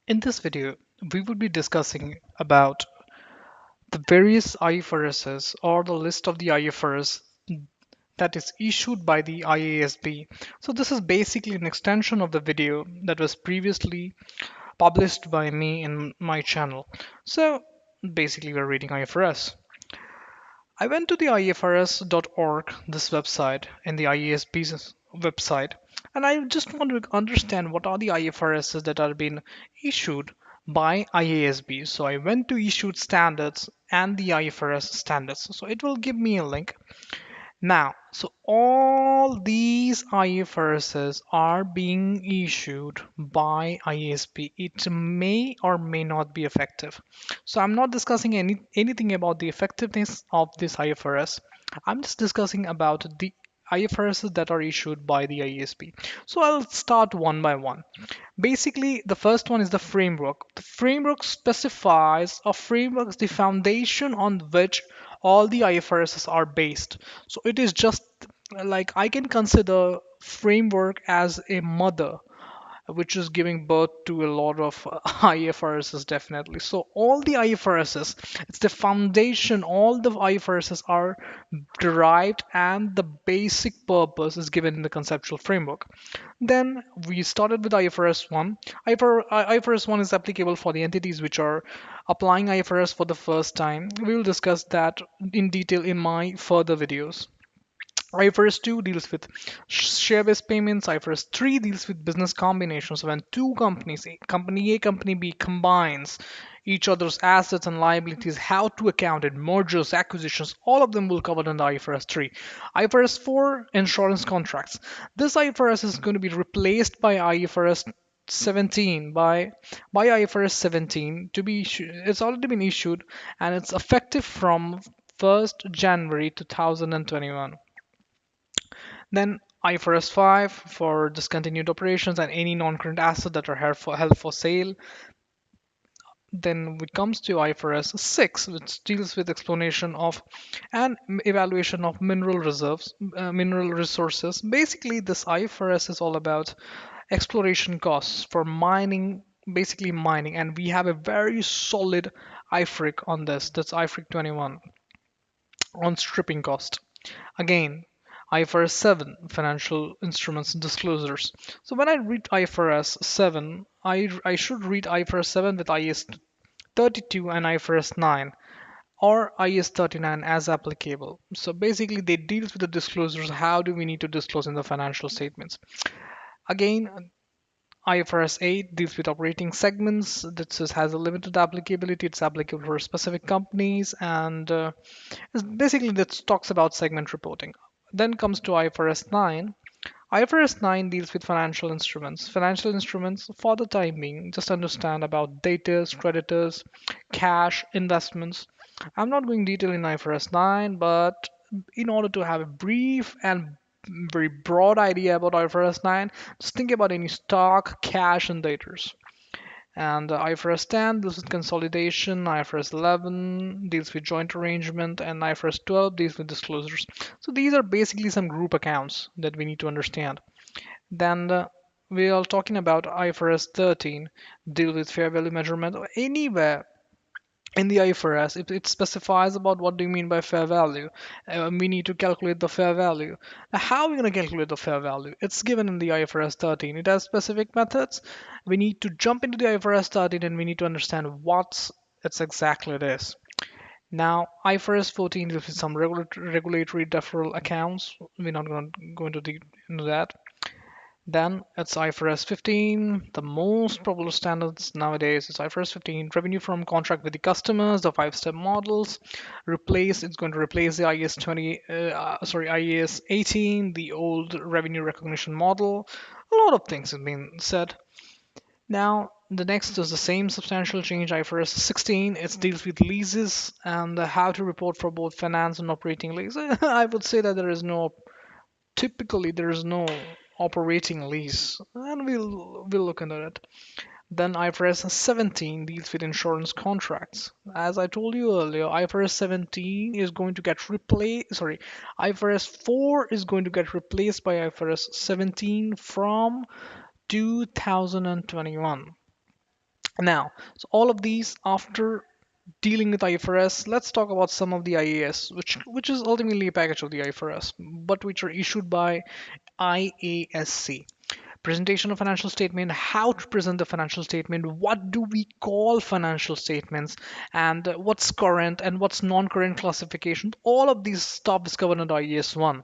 In this video, we will be discussing about the various IFRSs or the list of the IFRS that is issued by the IASB. So this is basically an extension of the video that was previously published by me in my channel. So basically we're reading IFRS. I went to the ifrs.org, this website, in the IASB's website, and I just want to understand what are the IFRSs that are being issued by IASB. So I went to issued standards and the IFRS standards. So it will give me a link. Now, so all these IFRSs are being issued by IASB. It may or may not be effective. So I'm not discussing anything about the effectiveness of this IFRS. I'm just discussing about the IFRSs that are issued by the IASB. So I'll start one by one. Basically, the first one is the framework. The framework specifies a framework is the foundation on which all the IFRSs are based. So it is just like I can consider framework as a mother which is giving birth to a lot of IFRSs definitely. So all the IFRSs, it's the foundation. All the IFRSs are derived, and the basic purpose is given in the conceptual framework. Then we started with IFRS 1. IFRS 1 is applicable for the entities which are applying IFRS for the first time. We will discuss that in detail in my further videos. IFRS 2 deals with share-based payments. IFRS 3 deals with business combinations. When two companies, company A, company B, combines each other's assets and liabilities, how to account it, mergers, acquisitions, all of them will cover under IFRS 3. IFRS 4, insurance contracts. This IFRS is going to be replaced by IFRS 17 by IFRS 17 to be it's already been issued, and it's effective from 1st January 2021. Then IFRS 5 for discontinued operations and any non-current assets that are held for sale. Then it comes to IFRS 6, which deals with explanation of and evaluation of mineral reserves, mineral resources. Basically, this IFRS is all about exploration costs for mining, basically mining, and we have a very solid IFRIC on this. That's IFRIC 21 on stripping cost. Again, IFRS 7, financial instruments disclosures. So when I read IFRS 7, I should read IFRS 7 with IAS 32 and IFRS 9 or IAS 39 as applicable. So basically they deal with the disclosures. How do we need to disclose in the financial statements? Again, IFRS 8 deals with operating segments. This has a limited applicability. It's applicable for specific companies, and basically this talks about segment reporting. Then comes to IFRS 9. IFRS 9 deals with financial instruments. Financial instruments, for the time being, just understand about debtors, creditors, cash, investments. I'm not going detail in IFRS 9, but in order to have a brief and very broad idea about IFRS 9, just think about any stock, cash, and debtors. And IFRS 10 deals with consolidation, IFRS 11 deals with joint arrangement, and IFRS 12 deals with disclosures. So these are basically some group accounts that we need to understand. Then we are talking about IFRS 13, deal with fair value measurement. Anywhere in the IFRS, it specifies about what do you mean by fair value. We need to calculate the fair value. Now, how are we going to calculate the fair value? It's given in the IFRS 13. It has specific methods. We need to jump into the IFRS 13 and we need to understand what it's exactly it is. Now, IFRS 14 deals with some regulatory deferral accounts. We're not going to go into that. Then it's IFRS 15. The most popular standards nowadays is IFRS 15. Revenue from contract with the customers, the five-step models. It's going to replace the IAS 18, the old revenue recognition model. A lot of things have been said. Now, the next is the same substantial change, IFRS 16. It deals with leases and how to report for both finance and operating leases. I would say that typically there is no operating lease, and we'll look into it. Then IFRS 17 deals with insurance contracts. As I told you earlier, IFRS 17 is going to get replaced. Sorry, IFRS 4 is going to get replaced by IFRS 17 from 2021. Now, so all of these after dealing with IFRS, let's talk about some of the IAS, which is ultimately a package of the IFRS, but which are issued by IASC. Presentation of financial statement, how to present the financial statement, what do we call financial statements, and what's current and what's non-current classification. All of these stuff is covered under IAS 1.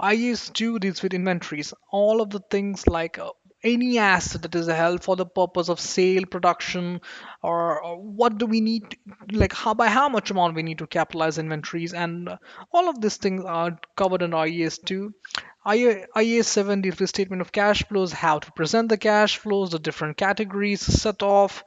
IAS 2 deals with inventories, all of the things like any asset that is held for the purpose of sale, production, or what do we need, like how by how much amount we need to capitalize inventories, and all of these things are covered in IAS 2. IAS 7 deals with statement of cash flows, how to present the cash flows, the different categories, set off,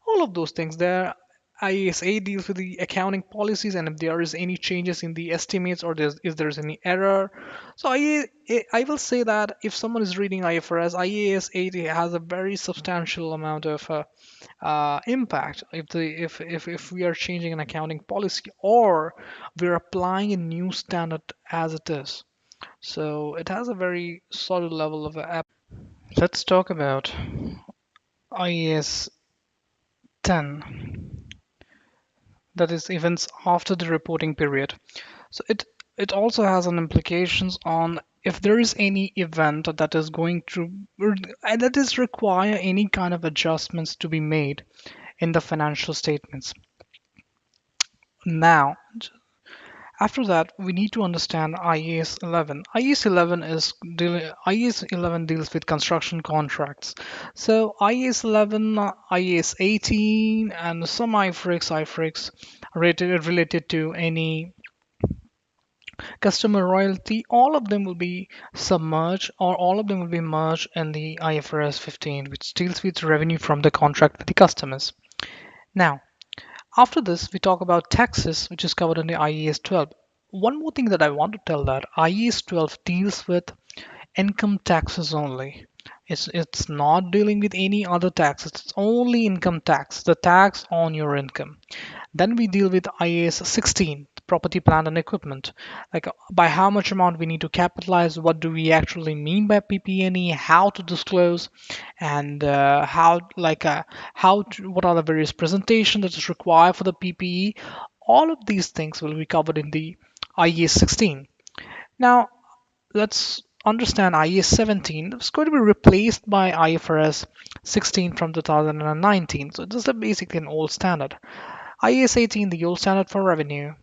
all of those things there. IAS 8 deals with the accounting policies and if there is any changes in the estimates or if there's any error. So I will say that if someone is reading IFRS, IAS 8 has a very substantial amount of impact if we are changing an accounting policy or we're applying a new standard as it is. So it has a very solid level of app. Let's talk about IAS 10, that is events after the reporting period. So it also has an implications on if there is any event that is going to that is require any kind of adjustments to be made in the financial statements. Now, after that, we need to understand IAS 11. IAS 11 deals with construction contracts. So IAS 11, IAS 18, and some IFRS related to any customer royalty, all of them will be submerged or all of them will be merged in the IFRS 15, which deals with revenue from the contract with the customers. Now, after this, we talk about taxes, which is covered in the IAS 12. One more thing that I want to tell that IAS 12 deals with income taxes only. It's not dealing with any other taxes. It's only income tax, the tax on your income. Then we deal with IAS 16, property, plant, and equipment. Like by how much amount we need to capitalize, what do we actually mean by PP&E, how to disclose, and what are the various presentations that is required for the PPE. All of these things will be covered in the IAS 16. Now, let's understand IAS 17. It's going to be replaced by IFRS 16 from 2019. So this is basically an old standard. IAS 18, the old standard for revenue.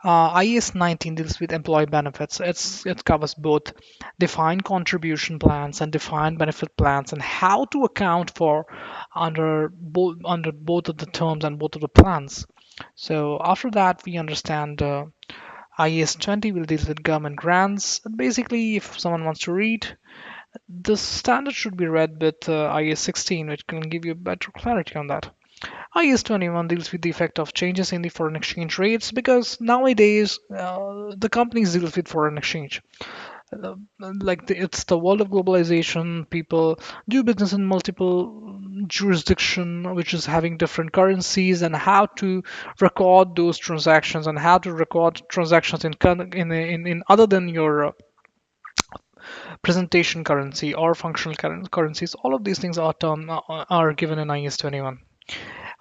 IAS 19 deals with employee benefits. It covers both defined contribution plans and defined benefit plans and how to account for under both of the terms and both of the plans. So after that, we understand IAS 20 will deal with government grants. Basically, if someone wants to read, the standard should be read with IAS 16, which can give you better clarity on that. IAS 21 deals with the effect of changes in the foreign exchange rates because nowadays the companies deal with foreign exchange. It's the world of globalization. People do business in multiple jurisdiction, which is having different currencies, and how to record those transactions and how to record transactions in other than your presentation currency or functional currencies. All of these things are given in IAS 21.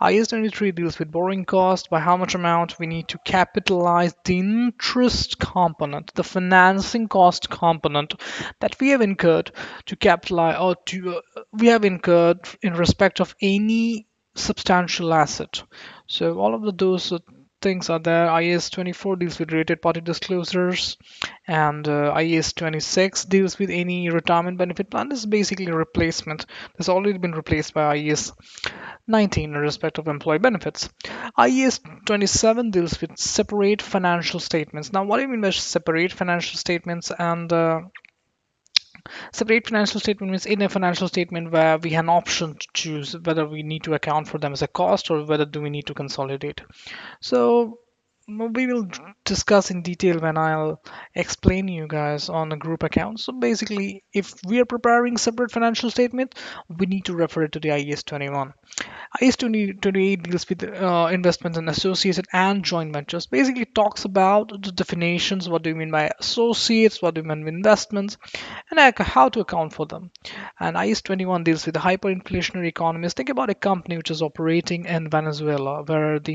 IAS 23 deals with borrowing cost, by how much amount we need to capitalize the interest component, the financing cost component that we have incurred to capitalize or we have incurred in respect of any substantial asset. So all of those things are there. IAS 24 deals with related party disclosures, and IAS 26 deals with any retirement benefit plan. This is basically a replacement. This has already been replaced by IAS 19 in respect of employee benefits. IAS 27 deals with separate financial statements. Now, what do you mean by separate financial statements? And separate financial statement means in a financial statement where we have an option to choose whether we need to account for them as a cost or whether do we need to consolidate. So we will discuss in detail when I'll explain you guys on a group account. So basically, if we are preparing separate financial statement, we need to refer it to the IAS 21. IAS 28 deals with investments in associates and joint ventures. Basically, it talks about the definitions. What do you mean by associates? What do you mean by investments? And how to account for them. And IAS 21 deals with the hyperinflationary economies. Think about a company which is operating in Venezuela, where where the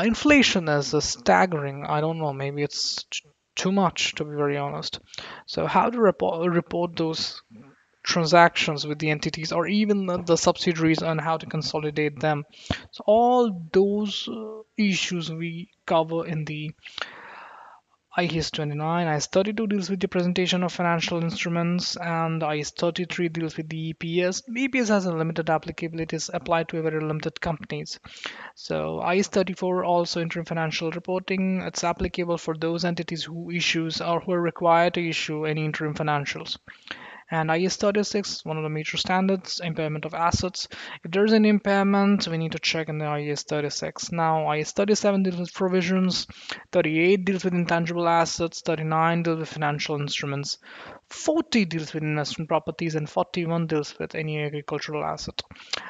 inflation is staggering. I don't know, maybe it's too much to be very honest. So how to report those transactions with the entities or even the subsidiaries and how to consolidate them. So all those issues we cover in the IAS 29. IAS 32 deals with the presentation of financial instruments, and IAS 33 deals with the EPS. EPS has a limited applicability, it's applied to a very limited companies. So IAS 34 also interim financial reporting. It's applicable for those entities who issues or who are required to issue any interim financials. And IAS 36, one of the major standards, impairment of assets. If there's an impairment, we need to check in the IAS 36. Now, IAS 37 deals with provisions, 38 deals with intangible assets, 39 deals with financial instruments, 40 deals with investment properties, and 41 deals with any agricultural asset.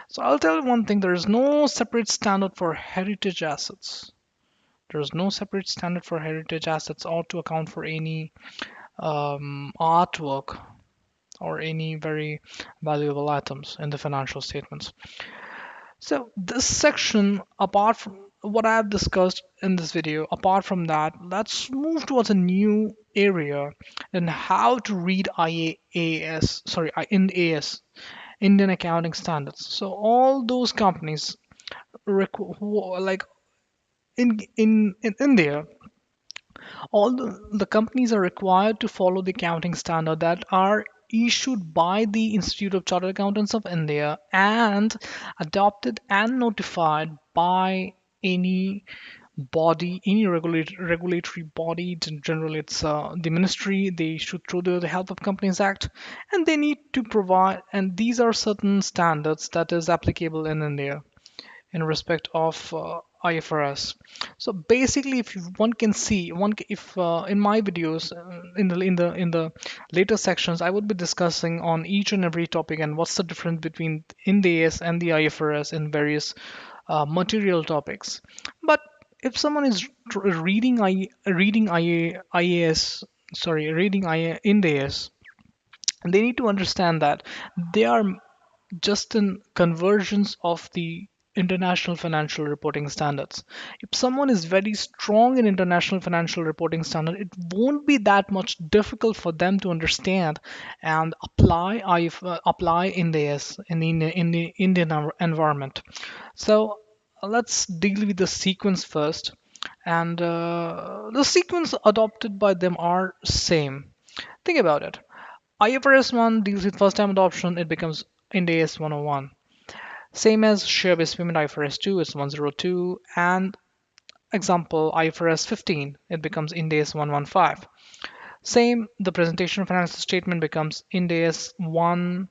So I'll tell you one thing, there is no separate standard for heritage assets. There is no separate standard for heritage assets or to account for any artwork or any very valuable items in the financial statements. So this section, apart from what I have discussed in this video, apart from that, let's move towards a new area in how to read Ind AS, Indian Accounting Standards. So all those companies like in India, all the companies are required to follow the accounting standard that are issued by the Institute of Chartered Accountants of India and adopted and notified by any body, any regulatory body. Generally, it's the ministry. They should through the Help of Companies Act, and they need to provide. And these are certain standards that is applicable in India in respect of IFRS. So basically, if one can see, if in my videos in the later sections, I would be discussing on each and every topic and what's the difference between Ind AS and the IFRS in various material topics. But if someone is reading Ind AS, they need to understand that they are just in conversions of the international financial reporting standards. If someone is very strong in international financial reporting standard, it won't be that much difficult for them to understand and apply Ind AS in the Indian environment. So let's deal with the sequence first, and the sequence adopted by them are same. Think about it. IFRS 1 deals with first time adoption, it becomes Ind AS 101. Same as share based payment, IFRS 2 is 102, and example IFRS 15, it becomes Ind AS 115. Same, the presentation of financial statement becomes Ind AS 1,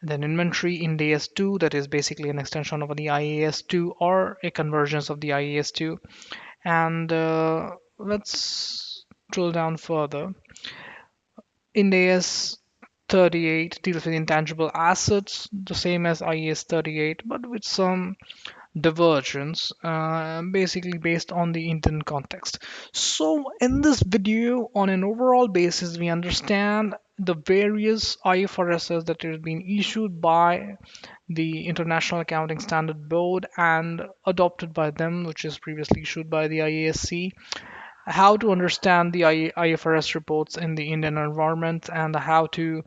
then inventory Ind AS 2, that is basically an extension of the IAS 2 or a convergence of the IAS 2. And let's drill down further. Ind AS 38 deals with intangible assets, the same as IAS 38, but with some divergence, basically based on the Indian context. So in this video, on an overall basis, we understand the various IFRSs that have been issued by the International Accounting Standard Board and adopted by them, which is previously issued by the IASC, how to understand the IFRS reports in the Indian environment, and how to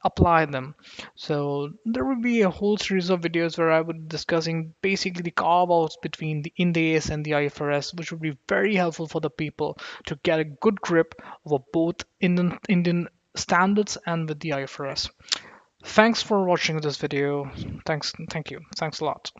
apply them. So there will be a whole series of videos where I would be discussing basically the carve-outs between the Ind AS and the IFRS, which would be very helpful for the people to get a good grip over both Indian standards and with the IFRS. Thanks for watching this video. Thank you. Thanks a lot.